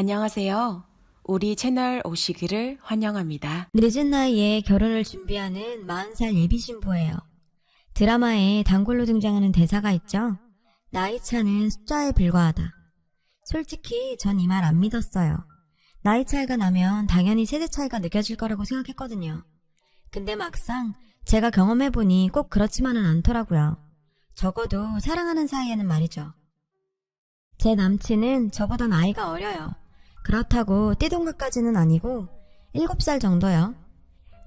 안녕하세요. 우리 채널 오시기를 환영합니다. 늦은 나이에 결혼을 준비하는 40살 예비신부예요. 드라마에 단골로 등장하는 대사가 있죠. 나이 차는 숫자에 불과하다. 솔직히 전 이 말 안 믿었어요. 나이 차이가 나면 당연히 세대 차이가 느껴질 거라고 생각했거든요. 근데 막상 제가 경험해보니 꼭 그렇지만은 않더라고요. 적어도 사랑하는 사이에는 말이죠. 제 남친은 저보다 나이가 어려요. 그렇다고 띠동갑까지는 아니고 7살 정도요.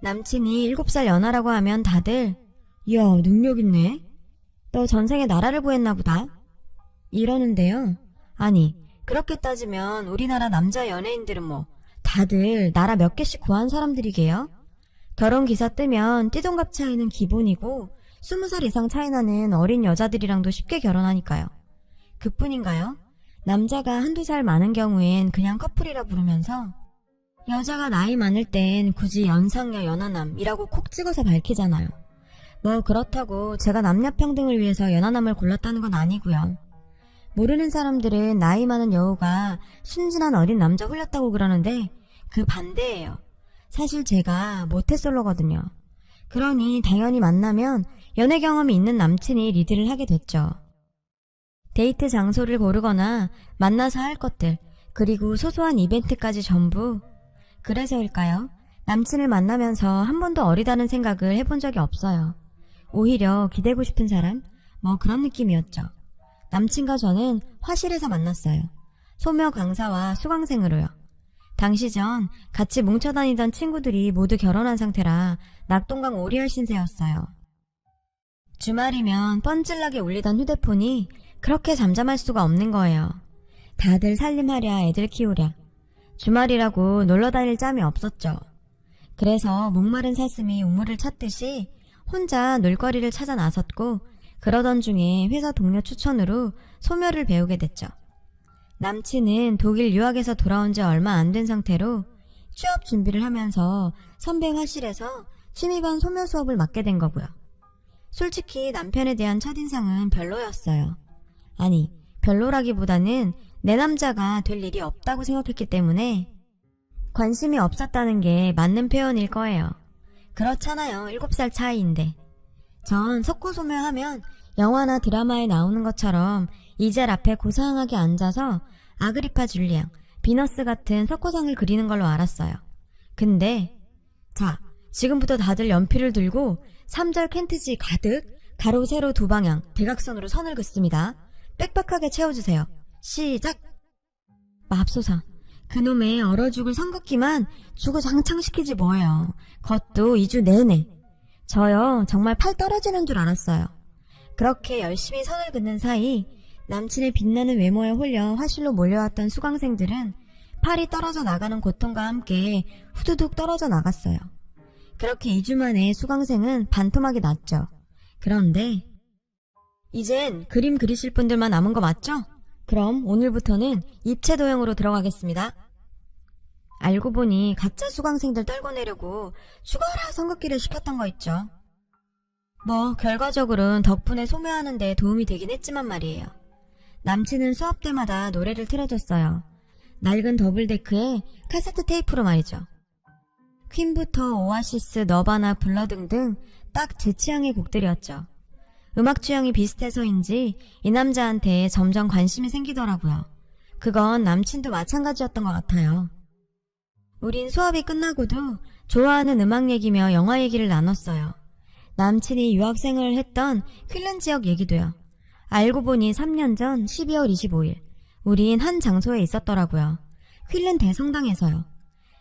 남친이 7살 연하라고 하면 다들 이야 능력 있네? 너 전생에 나라를 구했나 보다? 이러는데요. 아니 그렇게 따지면 우리나라 남자 연예인들은 뭐 다들 나라 몇 개씩 구한 사람들이게요? 결혼 기사 뜨면 띠동갑 차이는 기본이고 20살 이상 차이 나는 어린 여자들이랑도 쉽게 결혼하니까요. 그뿐인가요? 남자가 한두 살 많은 경우엔 그냥 커플이라 부르면서 여자가 나이 많을 땐 굳이 연상녀 연하남이라고 콕 찍어서 밝히잖아요. 뭐 그렇다고 제가 남녀평등을 위해서 연하남을 골랐다는 건 아니고요. 모르는 사람들은 나이 많은 여우가 순진한 어린 남자 홀렸다고 그러는데 그 반대예요. 사실 제가 모태솔로거든요. 그러니 당연히 만나면 연애 경험이 있는 남친이 리드를 하게 됐죠. 데이트 장소를 고르거나 만나서 할 것들, 그리고 소소한 이벤트까지 전부. 그래서일까요? 남친을 만나면서 한 번도 어리다는 생각을 해본 적이 없어요. 오히려 기대고 싶은 사람? 뭐 그런 느낌이었죠. 남친과 저는 화실에서 만났어요. 소묘 강사와 수강생으로요. 당시 전 같이 뭉쳐다니던 친구들이 모두 결혼한 상태라 낙동강 오리알 신세였어요. 주말이면 뻔질나게 울리던 휴대폰이 그렇게 잠잠할 수가 없는 거예요. 다들 살림하랴 애들 키우랴. 주말이라고 놀러다닐 짬이 없었죠. 그래서 목마른 사슴이 우물을 찾듯이 혼자 놀거리를 찾아 나섰고 그러던 중에 회사 동료 추천으로 소묘를 배우게 됐죠. 남친은 독일 유학에서 돌아온 지 얼마 안 된 상태로 취업 준비를 하면서 선배 화실에서 취미반 소묘 수업을 맡게 된 거고요. 솔직히 남편에 대한 첫인상은 별로였어요. 아니, 별로라기보다는 내 남자가 될 일이 없다고 생각했기 때문에 관심이 없었다는 게 맞는 표현일 거예요. 그렇잖아요. 7살 차이인데. 전 석고소묘 하면 영화나 드라마에 나오는 것처럼 이젤 앞에 고상하게 앉아서 아그리파 줄리앙, 비너스 같은 석고상을 그리는 걸로 알았어요. 근데 자, 지금부터 다들 연필을 들고 3절 캔트지 가득 가로 세로 두 방향 대각선으로 선을 긋습니다. 빽빽하게 채워주세요. 시작! 맙소사, 그놈의 얼어 죽을 선긋기만 주구장창시키지 뭐예요. 그것도 2주 내내. 저요 정말 팔 떨어지는 줄 알았어요. 그렇게 열심히 선을 긋는 사이 남친의 빛나는 외모에 홀려 화실로 몰려왔던 수강생들은 팔이 떨어져 나가는 고통과 함께 후두둑 떨어져 나갔어요. 그렇게 2주 만에 수강생은 반토막이 났죠. 그런데 이젠 그림 그리실 분들만 남은 거 맞죠? 그럼 오늘부터는 입체 도형으로 들어가겠습니다. 알고 보니 가짜 수강생들 떨궈 내려고 죽어라 선긋기를 시켰던 거 있죠. 뭐 결과적으로는 덕분에 소묘하는 데 도움이 되긴 했지만 말이에요. 남친은 수업 때마다 노래를 틀어줬어요. 낡은 더블데크에 카세트 테이프로 말이죠. 퀸부터 오아시스, 너바나, 블러 등등 딱 제 취향의 곡들이었죠. 음악 취향이 비슷해서인지 이 남자한테 점점 관심이 생기더라고요. 그건 남친도 마찬가지였던 것 같아요. 우린 수업이 끝나고도 좋아하는 음악 얘기며 영화 얘기를 나눴어요. 남친이 유학생을 했던 퀼른 지역 얘기도요. 알고 보니 3년 전 12월 25일 우린 한 장소에 있었더라고요. 퀼른 대성당에서요.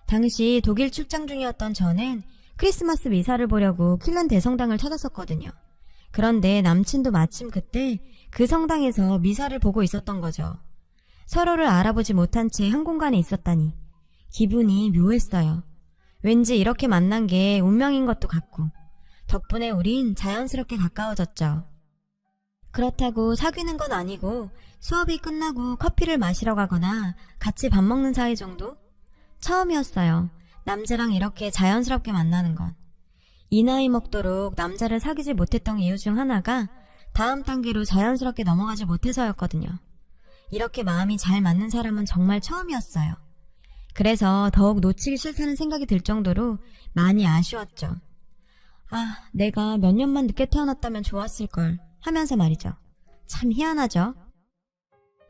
당시 독일 출장 중이었던 저는 크리스마스 미사를 보려고 퀼른 대성당을 찾았었거든요. 그런데 남친도 마침 그때 그 성당에서 미사를 보고 있었던 거죠. 서로를 알아보지 못한 채 한 공간에 있었다니 기분이 묘했어요. 왠지 이렇게 만난 게 운명인 것도 같고 덕분에 우린 자연스럽게 가까워졌죠. 그렇다고 사귀는 건 아니고 수업이 끝나고 커피를 마시러 가거나 같이 밥 먹는 사이 정도? 처음이었어요. 남자랑 이렇게 자연스럽게 만나는 건. 이 나이 먹도록 남자를 사귀지 못했던 이유 중 하나가 다음 단계로 자연스럽게 넘어가지 못해서였거든요. 이렇게 마음이 잘 맞는 사람은 정말 처음이었어요. 그래서 더욱 놓치기 싫다는 생각이 들 정도로 많이 아쉬웠죠. 아, 내가 몇 년만 늦게 태어났다면 좋았을걸 하면서 말이죠. 참 희한하죠.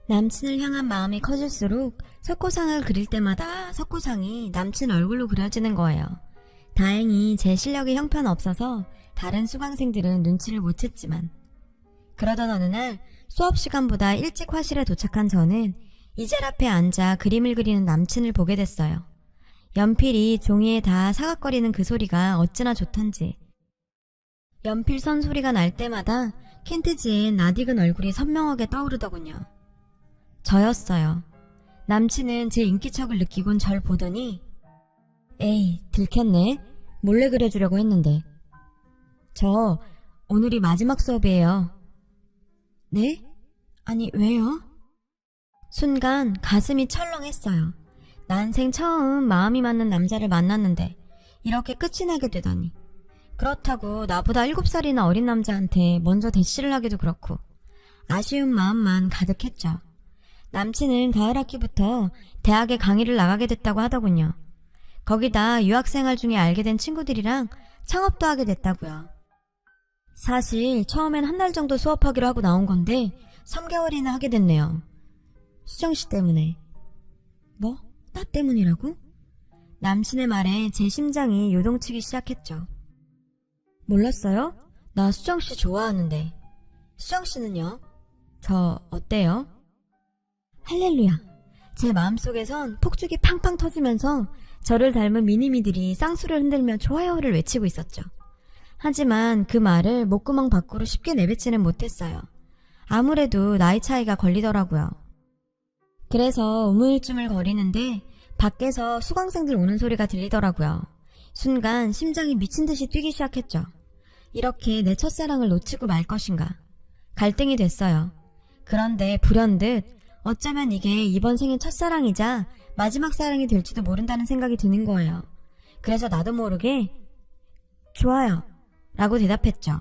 남친을 향한 마음이 커질수록 석고상을 그릴 때마다 석고상이 남친 얼굴로 그려지는 거예요. 다행히 제 실력이 형편없어서 다른 수강생들은 눈치를 못 챘지만, 그러던 어느 날 수업 시간보다 일찍 화실에 도착한 저는 이젤 앞에 앉아 그림을 그리는 남친을 보게 됐어요. 연필이 종이에 닿아 사각거리는 그 소리가 어찌나 좋던지. 연필 선 소리가 날 때마다 킨트지의 낯익은 얼굴이 선명하게 떠오르더군요. 저였어요. 남친은 제 인기척을 느끼곤 절 보더니 에이, 들켰네. 몰래 그려주려고 했는데. 저 오늘이 마지막 수업이에요. 네? 아니, 왜요? 순간 가슴이 철렁했어요. 난생 처음 마음이 맞는 남자를 만났는데 이렇게 끝이 나게 되다니. 그렇다고 나보다 7살이나 어린 남자한테 먼저 대시를 하기도 그렇고 아쉬운 마음만 가득했죠. 남친은 가을 학기부터 대학에 강의를 나가게 됐다고 하더군요. 거기다 유학생활 중에 알게 된 친구들이랑 창업도 하게 됐다고요. 사실 처음엔 한 달 정도 수업하기로 하고 나온 건데 3개월이나 하게 됐네요. 수정씨 때문에. 뭐? 나 때문이라고? 남친의 말에 제 심장이 요동치기 시작했죠. 몰랐어요? 나 수정씨 좋아하는데. 수정씨는요? 저 어때요? 할렐루야. 제 마음속에선 폭죽이 팡팡 터지면서 저를 닮은 미니미들이 쌍수를 흔들며 좋아요를 외치고 있었죠. 하지만 그 말을 목구멍 밖으로 쉽게 내뱉지는 못했어요. 아무래도 나이 차이가 걸리더라고요. 그래서 우물쭈물 거리는데 밖에서 수강생들 오는 소리가 들리더라고요. 순간 심장이 미친 듯이 뛰기 시작했죠. 이렇게 내 첫사랑을 놓치고 말 것인가. 갈등이 됐어요. 그런데 불현듯 어쩌면 이게 이번 생의 첫사랑이자 마지막 사랑이 될지도 모른다는 생각이 드는 거예요. 그래서 나도 모르게 좋아요 라고 대답했죠.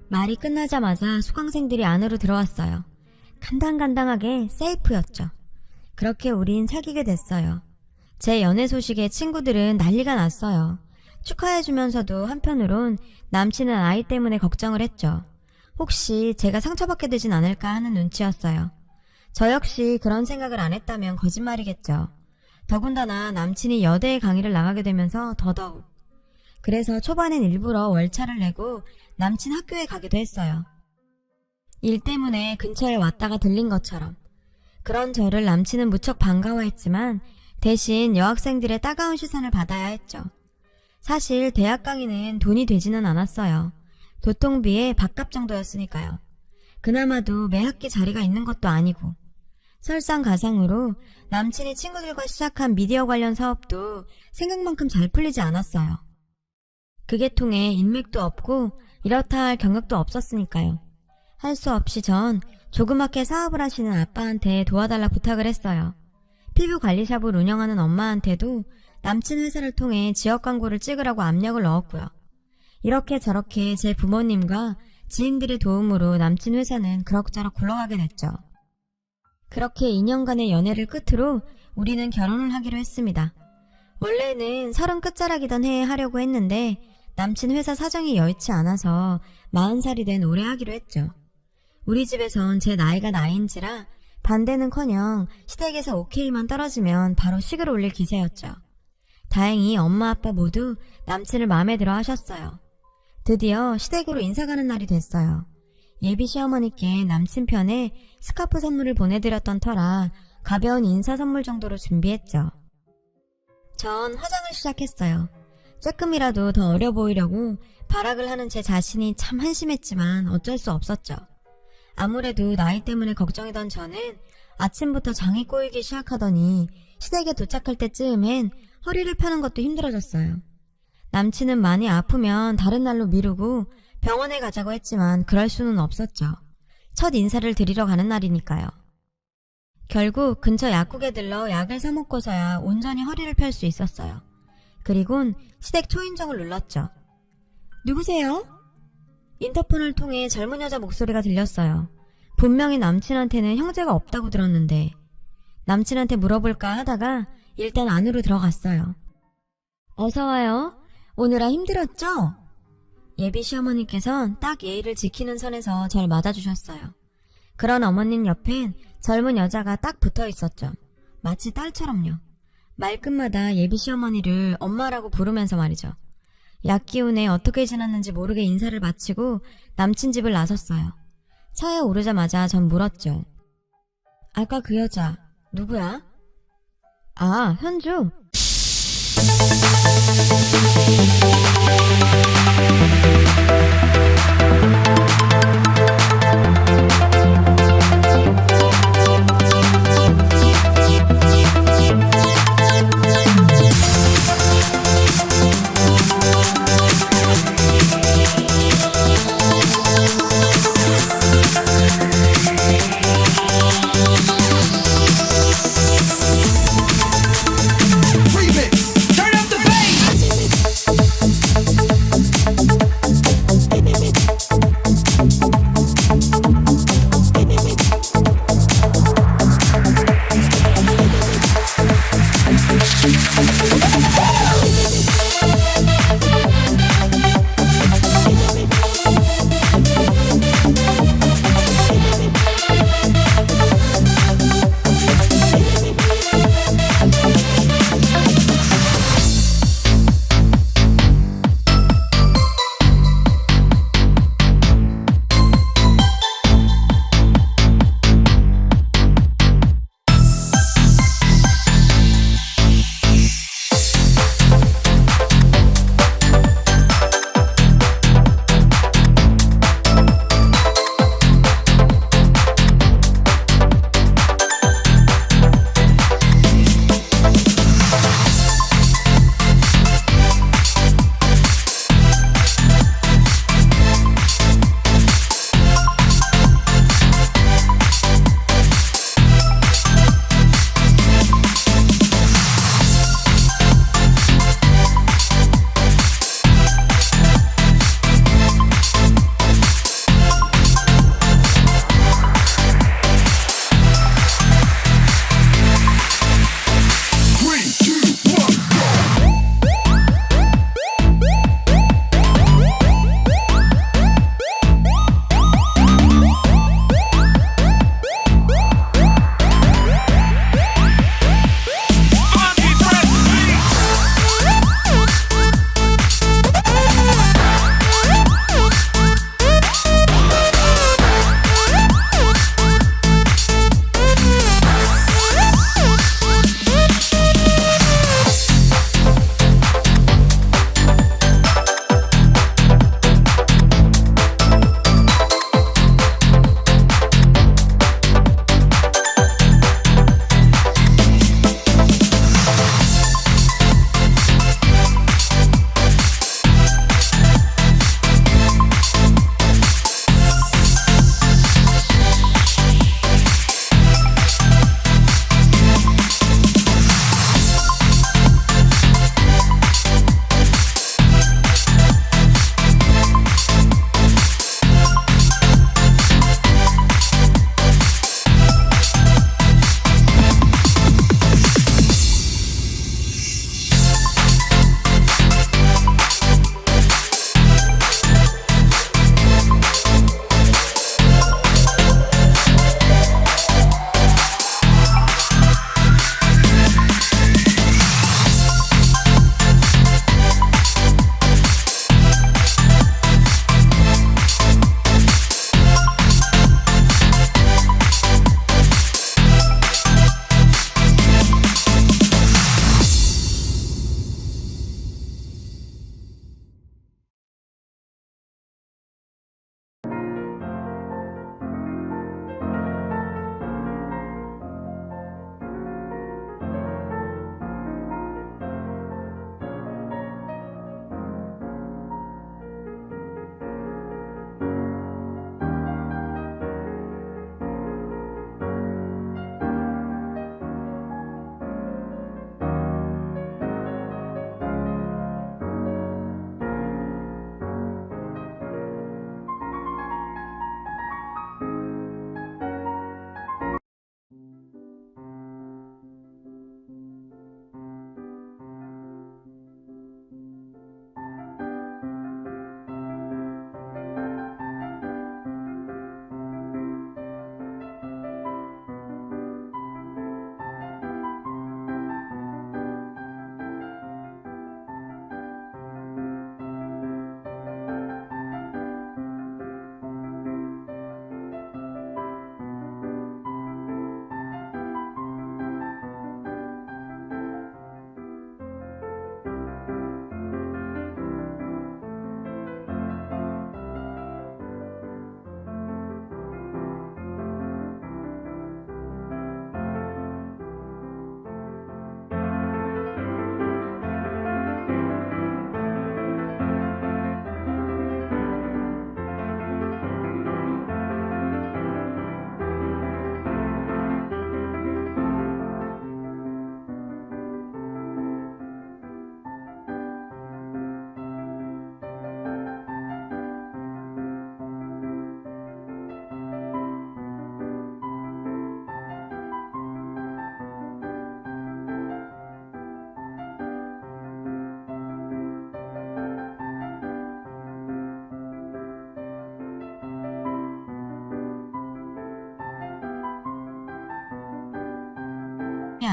말이 끝나자마자 수강생들이 안으로 들어왔어요. 간당간당하게 세이프였죠. 그렇게 우린 사귀게 됐어요. 제 연애 소식에 친구들은 난리가 났어요. 축하해주면서도 한편으론 남친은 아이 때문에 걱정을 했죠. 혹시 제가 상처받게 되진 않을까 하는 눈치였어요. 저 역시 그런 생각을 안 했다면 거짓말이겠죠. 더군다나 남친이 여대에 강의를 나가게 되면서 더더욱. 그래서 초반엔 일부러 월차를 내고 남친 학교에 가기도 했어요. 일 때문에 근처에 왔다가 들린 것처럼. 그런 저를 남친은 무척 반가워했지만 대신 여학생들의 따가운 시선을 받아야 했죠. 사실 대학 강의는 돈이 되지는 않았어요. 교통비에 밥값 정도였으니까요. 그나마도 매 학기 자리가 있는 것도 아니고. 설상가상으로 남친이 친구들과 시작한 미디어 관련 사업도 생각만큼 잘 풀리지 않았어요. 그게 통해 인맥도 없고 이렇다 할 경력도 없었으니까요. 할 수 없이 전 조그맣게 사업을 하시는 아빠한테 도와달라 부탁을 했어요. 피부관리샵을 운영하는 엄마한테도 남친 회사를 통해 지역 광고를 찍으라고 압력을 넣었고요. 이렇게 저렇게 제 부모님과 지인들의 도움으로 남친 회사는 그럭저럭 굴러가게 됐죠. 그렇게 2년간의 연애를 끝으로 우리는 결혼을 하기로 했습니다. 원래는 30 끝자락이던 해에 하려고 했는데 남친 회사 사정이 여의치 않아서 40살이 된 올해 하기로 했죠. 우리 집에선 제 나이가 나이인지라 반대는커녕 시댁에서 오케이만 떨어지면 바로 식을 올릴 기세였죠. 다행히 엄마 아빠 모두 남친을 마음에 들어 하셨어요. 드디어 시댁으로 인사 가는 날이 됐어요. 예비 시어머니께 남친 편에 스카프 선물을 보내드렸던 터라 가벼운 인사 선물 정도로 준비했죠. 전 화장을 시작했어요. 조금이라도 더 어려 보이려고 발악을 하는 제 자신이 참 한심했지만 어쩔 수 없었죠. 아무래도 나이 때문에 걱정이던 저는 아침부터 장이 꼬이기 시작하더니 시댁에 도착할 때쯤엔 허리를 펴는 것도 힘들어졌어요. 남친은 많이 아프면 다른 날로 미루고 병원에 가자고 했지만 그럴 수는 없었죠. 첫 인사를 드리러 가는 날이니까요. 결국 근처 약국에 들러 약을 사 먹고서야 온전히 허리를 펼 수 있었어요. 그리곤 시댁 초인종을 눌렀죠. 누구세요? 인터폰을 통해 젊은 여자 목소리가 들렸어요. 분명히 남친한테는 형제가 없다고 들었는데 남친한테 물어볼까 하다가 일단 안으로 들어갔어요. 어서와요. 오느라 힘들었죠? 예비 시어머니께선 딱 예의를 지키는 선에서 절 맞아주셨어요. 그런 어머님 옆엔 젊은 여자가 딱 붙어 있었죠. 마치 딸처럼요. 말끝마다 예비 시어머니를 엄마라고 부르면서 말이죠. 약기운에 어떻게 지났는지 모르게 인사를 마치고 남친 집을 나섰어요. 차에 오르자마자 전 물었죠. 아까 그 여자 누구야? 아, 현주. Remix. Turn up the bass.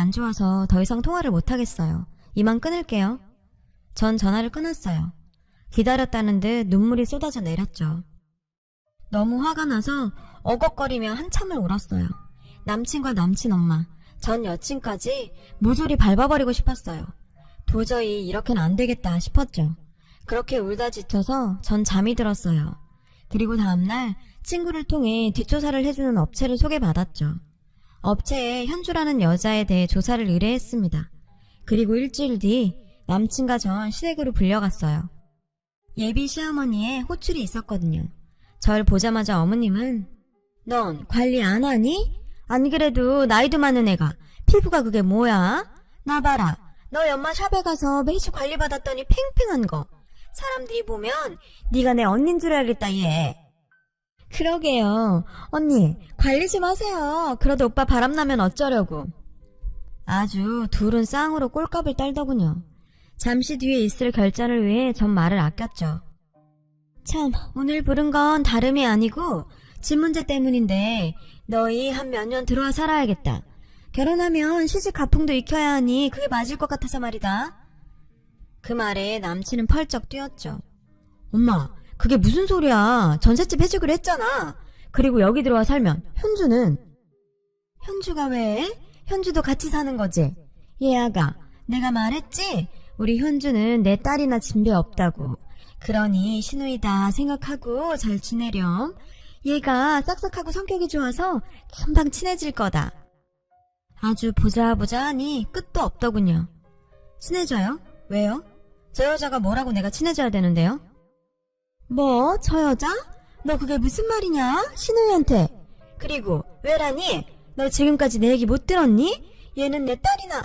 안 좋아서 더 이상 통화를 못하겠어요. 이만 끊을게요. 전 전화를 끊었어요. 기다렸다는 듯 눈물이 쏟아져 내렸죠. 너무 화가 나서 어걱거리며 한참을 울었어요. 남친과 남친 엄마, 전 여친까지 모조리 밟아버리고 싶었어요. 도저히 이렇게는 안 되겠다 싶었죠. 그렇게 울다 지쳐서 전 잠이 들었어요. 그리고 다음날 친구를 통해 뒷조사를 해주는 업체를 소개받았죠. 업체에 현주라는 여자에 대해 조사를 의뢰했습니다. 그리고 일주일 뒤 남친과 전 시댁으로 불려갔어요. 예비 시어머니의 호출이 있었거든요. 절 보자마자 어머님은 넌 관리 안 하니? 안 그래도 나이도 많은 애가 피부가 그게 뭐야? 나 봐라. 너희 엄마 샵에 가서 매주 관리받았더니 팽팽한 거. 사람들이 보면 네가 내 언닌 줄 알겠다 얘. 그러게요. 언니 관리 좀 하세요. 그러다 오빠 바람나면 어쩌려고. 아주 둘은 쌍으로 꼴값을 떨더군요. 잠시 뒤에 있을 결전을 위해 전 말을 아꼈죠. 참 오늘 부른 건 다름이 아니고 집 문제 때문인데 너희 한 몇 년 들어와 살아야겠다. 결혼하면 시집 가풍도 익혀야 하니 그게 맞을 것 같아서 말이다. 그 말에 남친은 펄쩍 뛰었죠. 엄마 그게 무슨 소리야. 전셋집 해주기로 했잖아. 그리고 여기 들어와 살면 현주가 왜? 현주도 같이 사는 거지. 얘아가 내가 말했지? 우리 현주는 내 딸이나 진배 없다고. 그러니 시누이다 생각하고 잘 지내렴. 얘가 싹싹하고 성격이 좋아서 금방 친해질 거다. 아주 보자 하니 끝도 없더군요. 친해져요? 왜요? 저 여자가 뭐라고 내가 친해져야 되는데요? 뭐? 저 여자? 너 그게 무슨 말이냐? 시누이한테. 그리고 왜라니? 너 지금까지 내 얘기 못 들었니? 얘는 내 딸이나.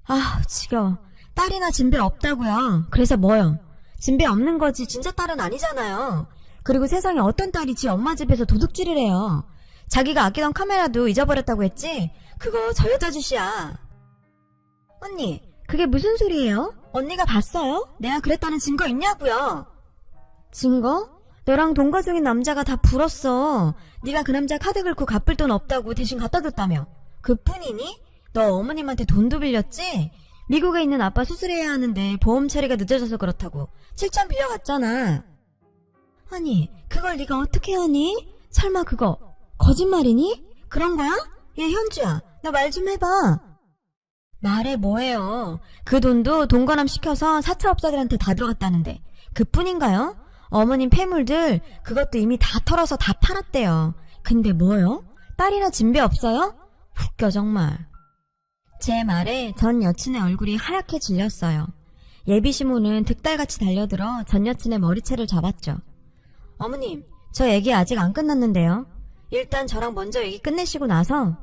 아 지겨워. 딸이나 진배 없다고요. 그래서 뭐요? 진배 없는 거지 진짜 딸은 아니잖아요. 그리고 세상에 어떤 딸이 지 엄마 집에서 도둑질을 해요. 자기가 아끼던 카메라도 잊어버렸다고 했지? 그거 저 여자 짓이야. 언니 그게 무슨 소리예요? 언니가 봤어요? 내가 그랬다는 증거 있냐고요? 증거? 너랑 동거 중인 남자가 다 불었어. 네가 그 남자 카드 긁고 갚을 돈 없다고 대신 갖다 줬다며. 그뿐이니? 너 어머님한테 돈도 빌렸지? 미국에 있는 아빠 수술해야 하는데 보험 처리가 늦어져서 그렇다고 7천 빌려갔잖아. 아니 그걸 네가 어떻게 하니? 설마 그거 거짓말이니? 그런 거야? 얘 현주야 나 말 좀 해봐. 말해 뭐해요. 그 돈도 동거남 시켜서 사채업자들한테 다 들어갔다는데 그뿐인가요? 어머님 폐물들 그것도 이미 다 털어서 다 팔았대요. 근데 뭐요? 딸이나 진배 없어요? 웃겨 정말. 제 말에 전 여친의 얼굴이 하얗게 질렸어요. 예비시모는 득달같이 달려들어 전 여친의 머리채를 잡았죠. 어머님 저 얘기 아직 안 끝났는데요. 일단 저랑 먼저 얘기 끝내시고 나서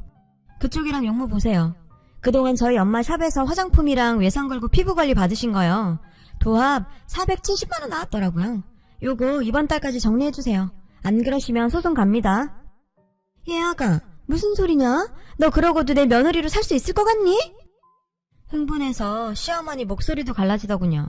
그쪽이랑 용무 보세요. 그동안 저희 엄마 샵에서 화장품이랑 외상 걸고 피부관리 받으신 거요. 도합 470만원 나왔더라고요. 요거 이번 달까지 정리해주세요. 안 그러시면 소송 갑니다. 얘아가 무슨 소리냐? 너 그러고도 내 며느리로 살 수 있을 것 같니? 흥분해서 시어머니 목소리도 갈라지더군요.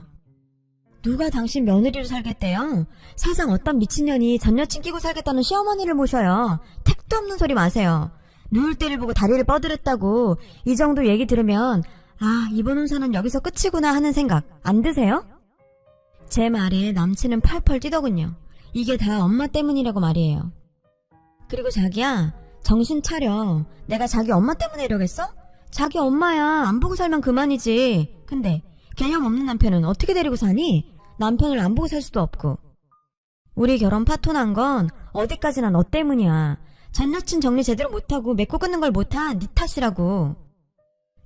누가 당신 며느리로 살겠대요? 세상 어떤 미친년이 전 여친 끼고 살겠다는 시어머니를 모셔요. 택도 없는 소리 마세요. 누울 때를 보고 다리를 뻗으랬다고. 이 정도 얘기 들으면 아 이번 운사는 여기서 끝이구나 하는 생각 안 드세요? 제 말에 남친은 펄펄 뛰더군요. 이게 다 엄마 때문이라고 말이에요. 그리고 자기야 정신 차려. 내가 자기 엄마 때문에 이러겠어? 자기 엄마야. 안 보고 살면 그만이지. 근데 개념 없는 남편은 어떻게 데리고 사니? 남편을 안 보고 살 수도 없고. 우리 결혼 파토난 건 어디까지나 너 때문이야. 전 여친 정리 제대로 못하고 맺고 끊는 걸 못한 네 탓이라고.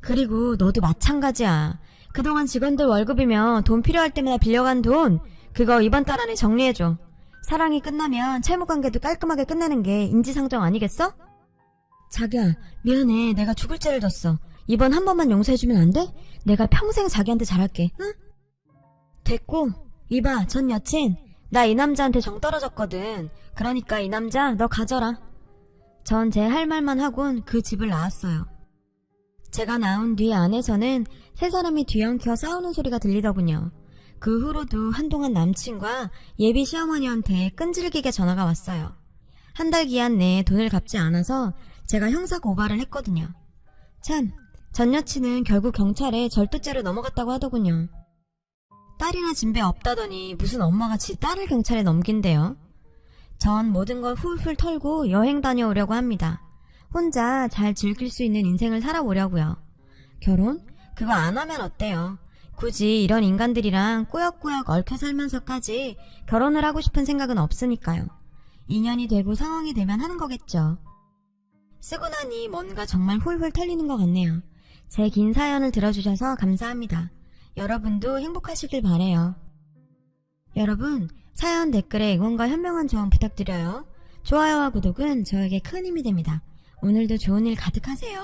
그리고 너도 마찬가지야. 그동안 직원들 월급이면 돈 필요할 때마다 빌려간 돈 그거 이번 달 안에 정리해줘. 사랑이 끝나면 채무관계도 깔끔하게 끝내는 게 인지상정 아니겠어? 자기야 미안해. 내가 죽을 죄를 졌어. 이번 한 번만 용서해주면 안 돼? 내가 평생 자기한테 잘할게. 응? 됐고 이봐 전 여친 나 이 남자한테 정 떨어졌거든. 그러니까 이 남자 너 가져라. 전 제 할 말만 하곤 그 집을 나왔어요. 제가 나온 뒤 안에서는 세 사람이 뒤엉켜 싸우는 소리가 들리더군요. 그 후로도 한동안 남친과 예비 시어머니한테 끈질기게 전화가 왔어요. 한 달 기한 내에 돈을 갚지 않아서 제가 형사 고발을 했거든요. 참 전 여친은 결국 경찰에 절도죄로 넘어갔다고 하더군요. 딸이나 진배 없다더니 무슨 엄마가 지 딸을 경찰에 넘긴대요. 전 모든 걸 훌훌 털고 여행 다녀오려고 합니다. 혼자 잘 즐길 수 있는 인생을 살아보려고요. 결혼? 그거 안 하면 어때요? 굳이 이런 인간들이랑 꾸역꾸역 얽혀 살면서까지 결혼을 하고 싶은 생각은 없으니까요. 인연이 되고 상황이 되면 하는 거겠죠. 쓰고 나니 뭔가 정말 훌훌 털리는 것 같네요. 제 긴 사연을 들어주셔서 감사합니다. 여러분도 행복하시길 바래요. 여러분, 사연 댓글에 응원과 현명한 조언 부탁드려요. 좋아요와 구독은 저에게 큰 힘이 됩니다. 오늘도 좋은 일 가득하세요.